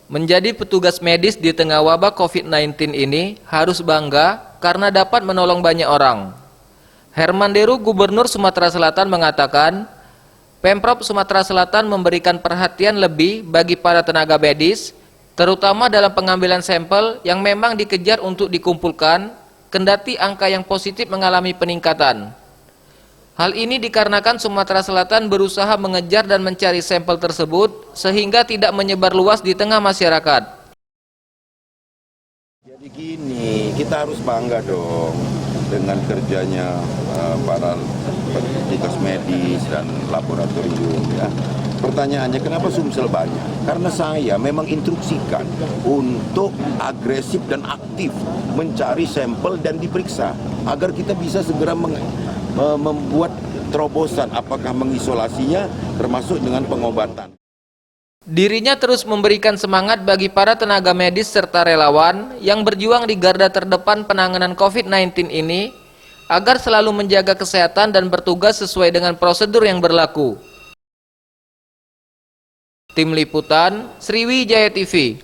Menjadi petugas medis di tengah wabah COVID-19 ini harus bangga karena dapat menolong banyak orang. Herman Deru, Gubernur Sumatera Selatan mengatakan, Pemprov Sumatera Selatan memberikan perhatian lebih bagi para tenaga medis, terutama dalam pengambilan sampel yang memang dikejar untuk dikumpulkan, kendati angka yang positif mengalami peningkatan. Hal ini dikarenakan Sumatera Selatan berusaha mengejar dan mencari sampel tersebut sehingga tidak menyebar luas di tengah masyarakat. Jadi gini, kita harus bangga dong dengan kerjanya para petugas medis dan laboratorium ya. Pertanyaannya kenapa Sumsel banyak? Karena saya memang instruksikan untuk agresif dan aktif mencari sampel dan diperiksa agar kita bisa segera membuat terobosan apakah mengisolasinya termasuk dengan pengobatan. Dirinya terus memberikan semangat bagi para tenaga medis serta relawan yang berjuang di garda terdepan penanganan COVID-19 ini agar selalu menjaga kesehatan dan bertugas sesuai dengan prosedur yang berlaku. Tim Liputan, Sriwijaya TV.